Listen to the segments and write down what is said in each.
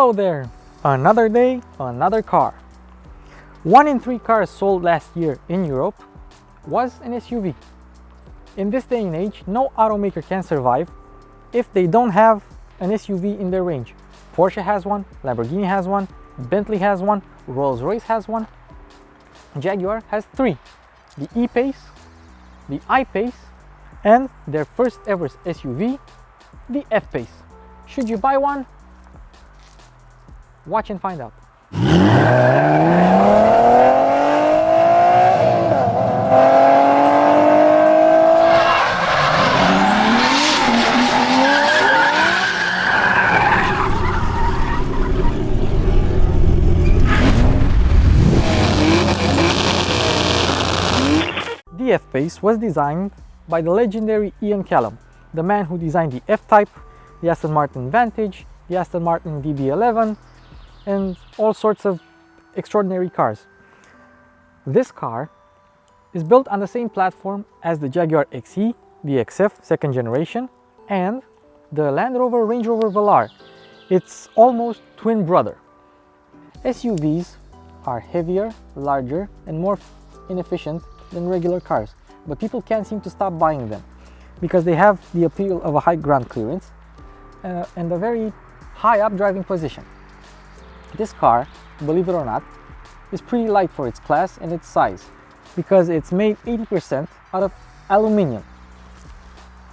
Hello there! Another day, another car. 1 in 3 cars sold last year in Europe was an SUV. In this day and age, no automaker can survive if they don't have an SUV in their range. Porsche has one, Lamborghini has one, Bentley has one, Rolls-Royce has one, Jaguar has 3. The E-Pace, the I-Pace, and their first ever SUV, the F-Pace. Should you buy one? Watch and find out. The F-Pace was designed by the legendary Ian Callum, the man who designed the F-Type, the Aston Martin Vantage, the Aston Martin DB11, and all sorts of extraordinary cars. This car is built on the same platform as the Jaguar XE, the XF second generation, and the Land Rover Range Rover Velar. It's almost twin brother. SUVs are heavier, larger, and more inefficient than regular cars, but people can't seem to stop buying them because they have the appeal of a high ground clearance and a very high up driving position. This car, believe it or not, is pretty light for its class and its size because it's made 80% out of aluminium.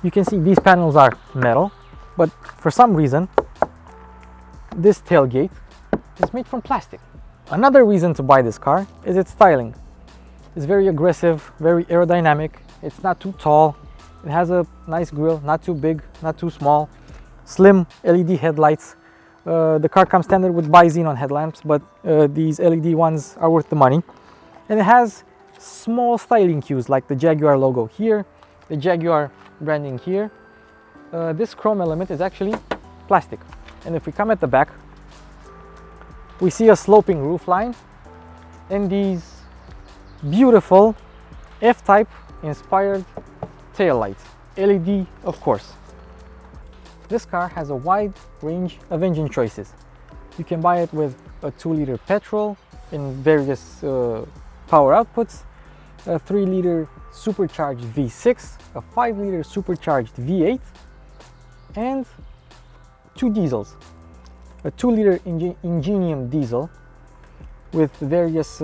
You can see these panels are metal, but for some reason this tailgate is made from plastic. Another reason to buy this car is its styling. It's very aggressive, very aerodynamic. It's not too tall. It has a nice grille, not too big, not too small. Slim LED headlights. The car comes standard with bi-xenon headlamps, but these LED ones are worth the money. And it has small styling cues like the Jaguar logo here, the Jaguar branding here. This chrome element is actually plastic. And if we come at the back, we see a sloping roofline and these beautiful F-Type inspired tail lights, LED of course. This car has a wide range of engine choices. You can buy it with a 2-liter petrol in various power outputs, a 3-liter supercharged V6, a 5-liter supercharged V8, and 2 diesels. A 2-liter Ingenium diesel with various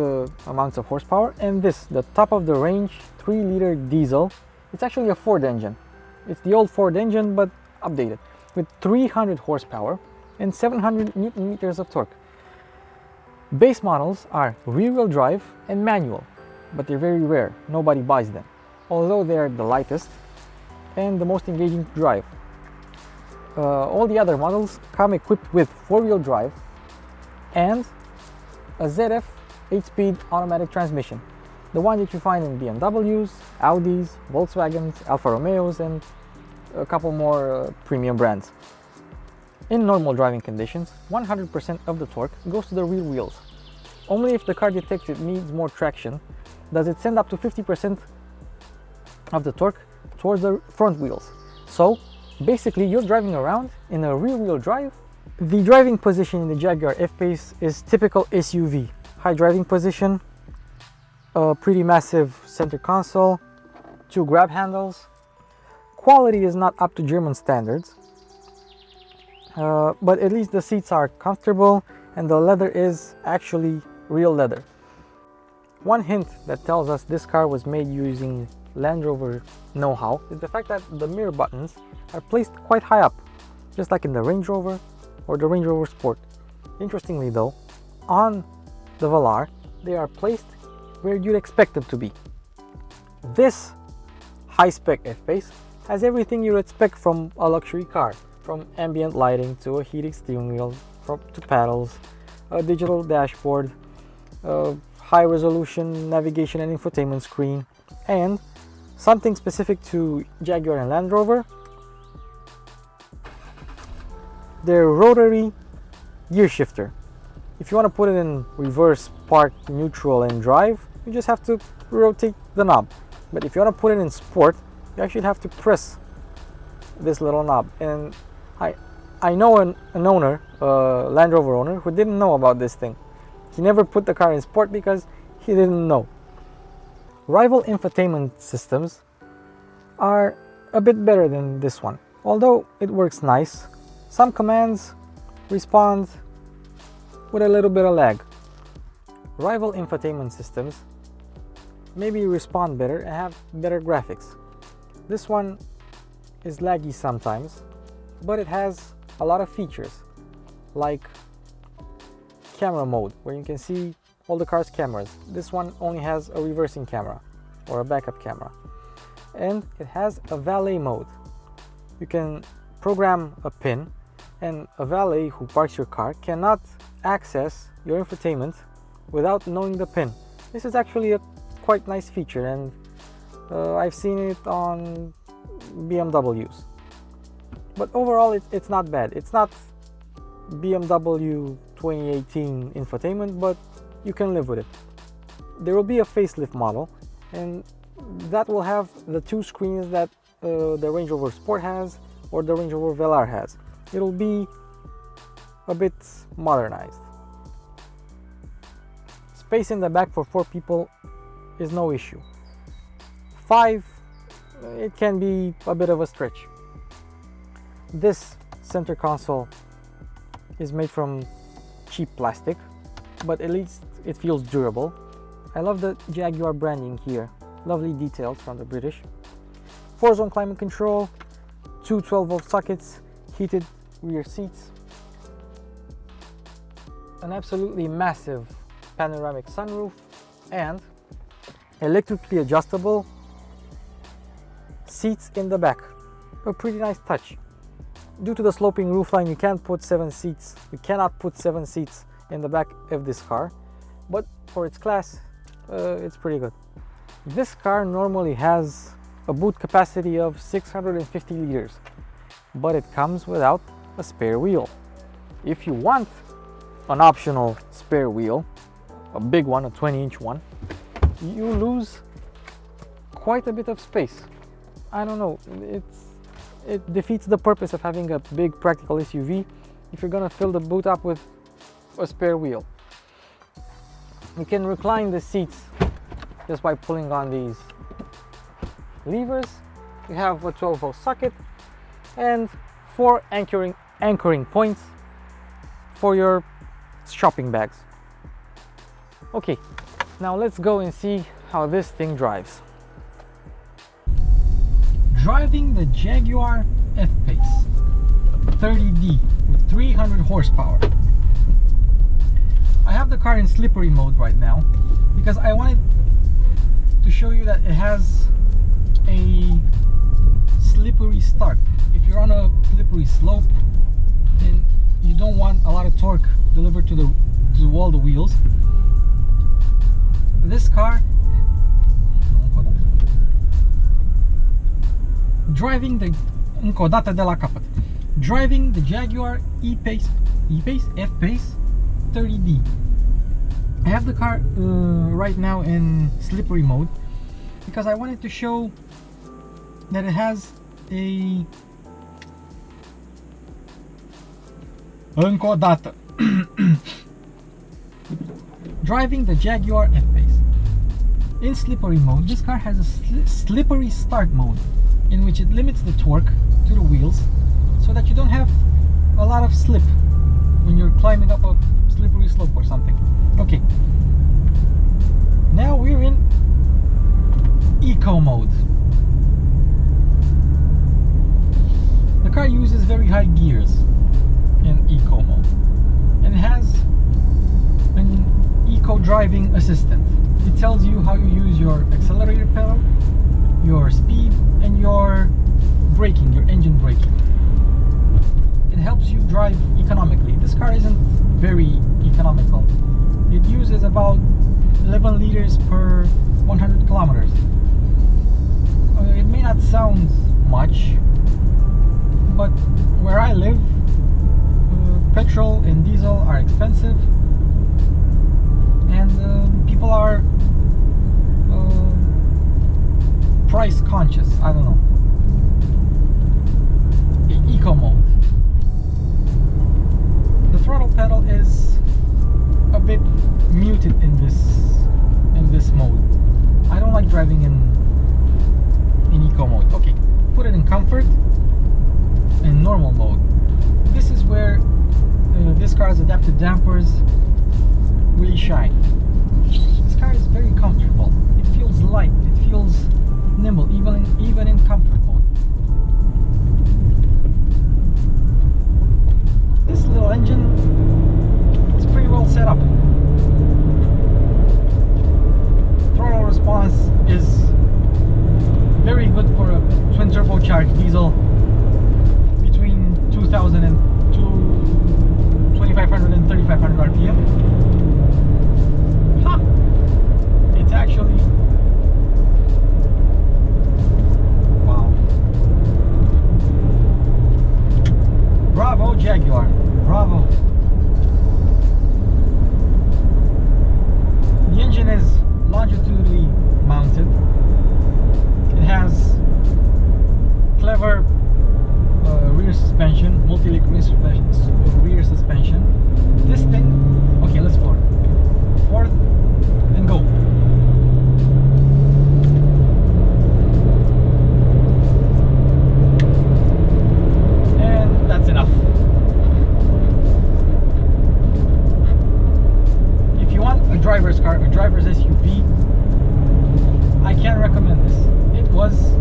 amounts of horsepower, and this, the top of the range 3-liter diesel. It's actually a Ford engine. It's the old Ford engine but updated, with 300 horsepower and 700 Newton meters of torque. Base models are rear-wheel drive and manual, but they're very rare. Nobody buys them, although they're the lightest and the most engaging to drive. All the other models come equipped with 4-wheel drive and a ZF 8-speed automatic transmission, the one that you find in BMWs, Audis, Volkswagens, Alfa Romeos, and a couple more premium brands. In normal driving conditions, 100% of the torque goes to the rear wheels. Only if the car detects it needs more traction does it send up to 50% of the torque towards the front wheels. So basically you're driving around in a rear wheel drive. The driving position in the Jaguar F-Pace is typical SUV. High driving position, a pretty massive center console, 2 grab handles. Quality is not up to German standards, but at least the seats are comfortable and the leather is actually real leather. One hint that tells us this car was made using Land Rover know-how is the fact that the mirror buttons are placed quite high up, just like in the Range Rover or the Range Rover Sport. Interestingly though, on the Velar, they are placed where you'd expect them to be. This high-spec F-Pace has everything you'd expect from a luxury car, from ambient lighting to a heated steering wheel, to paddles, a digital dashboard, a high-resolution navigation and infotainment screen, and something specific to Jaguar and Land Rover, their rotary gear shifter. If you want to put it in reverse, park, neutral, and drive, you just have to rotate the knob. But if you want to put it in sport, you actually have to press this little knob. And I know an owner, a Land Rover owner, who didn't know about this thing. He never put the car in sport because he didn't know. Rival infotainment systems are a bit better than this one, although it works nice. Some commands respond with a little bit of lag. Rival infotainment systems maybe respond better and have better graphics. This one is laggy sometimes, but it has a lot of features like camera mode, where you can see all the car's cameras. This one only has a reversing camera or a backup camera. And it has a valet mode. You can program a pin, and a valet who parks your car cannot access your infotainment without knowing the pin. This is actually a quite nice feature, and I've seen it on BMWs. But overall it's not bad. It's not BMW 2018 infotainment, but you can live with it. There will be a facelift model, and that will have the two screens that the Range Rover Sport has or the Range Rover Velar has. It'll be a bit modernized. Space in the back for 4 people is no issue. 5, it can be a bit of a stretch. This center console is made from cheap plastic, but at least it feels durable. I love the Jaguar branding here. Lovely details from the British. 4-zone climate control, 2 12-volt sockets, heated rear seats, an absolutely massive panoramic sunroof, and electrically adjustable seats in the back. A pretty nice touch. Due to the sloping roofline, you can't put 7 seats. You cannot put 7 seats in the back of this car, but for its class, it's pretty good. This car normally has a boot capacity of 650 liters, but it comes without a spare wheel. If you want an optional spare wheel, a big one, a 20-inch one, you lose quite a bit of space. I don't know, it defeats the purpose of having a big practical SUV if you're gonna fill the boot up with a spare wheel. You can recline the seats just by pulling on these levers. You have a 12-volt socket and 4 anchoring points for your shopping bags. Okay, now let's go and see how this thing drives. Driving the Jaguar F-Pace 30D with 300 horsepower. I have the car in slippery mode right now because I wanted to show you that it has a slippery start. If you're on a slippery slope and you don't want a lot of torque delivered to all the wheels, this car, driving the Jaguar F-Pace 30D. I have the car right now in slippery mode because I wanted to show that it has a driving the Jaguar F-Pace in slippery mode. This car has a slippery start mode in which it limits the torque to the wheels so that you don't have a lot of slip when you're climbing up a slippery slope or something. Okay, now we're in eco mode. The car uses very high gears in eco mode and has an eco driving assistant. It tells you how you use your accelerator pedal, your speed, and your braking, your engine braking. It helps you drive economically. This car isn't very economical. It uses about 11 liters per 100 kilometers. It may not sound much, but where I live, petrol and diesel are expensive, and people are price conscious. I don't know. Eco mode. foot pedal is a bit muted in this mode. I don't like driving in eco mode. Okay, put it in comfort and normal mode. This is where this car's adaptive dampers really shine. This car is very comfortable. It feels light. It feels nimble, even in comfort mode. This little engine is pretty well set up. Throttle response is very good for a twin turbocharged diesel between 2000 and 2500 and 3500 RPM. Ha! It's actually, wow. Bravo Jaguar, bravo. The engine is longitudinally mounted. It has clever rear suspension, multi-link rear suspension. This thing, okay, let's forward and go. And that's enough. If you want a driver's car, a driver's SUV, I can recommend this. It was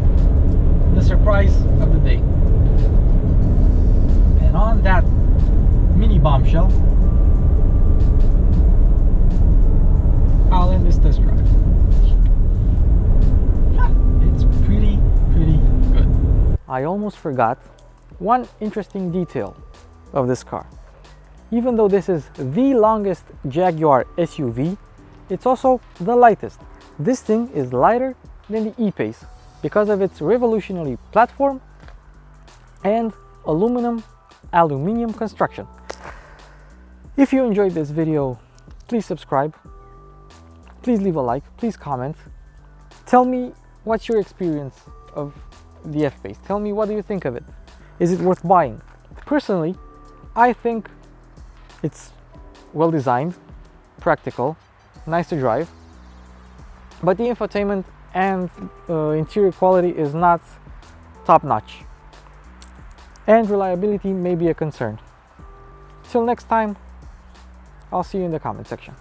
the surprise of the day. And on that mini bombshell, I'll end this test drive. It's pretty good. I almost forgot one interesting detail of this car. Even though this is the longest Jaguar SUV, it's also the lightest. This thing is lighter than the E-Pace because of its revolutionary platform and aluminium construction. If you enjoyed this video, please subscribe, please leave a like, please comment. Tell me what's your experience of the F-Pace. Tell me, what do you think of it? Is it worth buying? Personally, I think it's well designed, practical, nice to drive, but the infotainment and interior quality is not top-notch, and reliability may be a concern. Till next time, I'll see you in the comment section.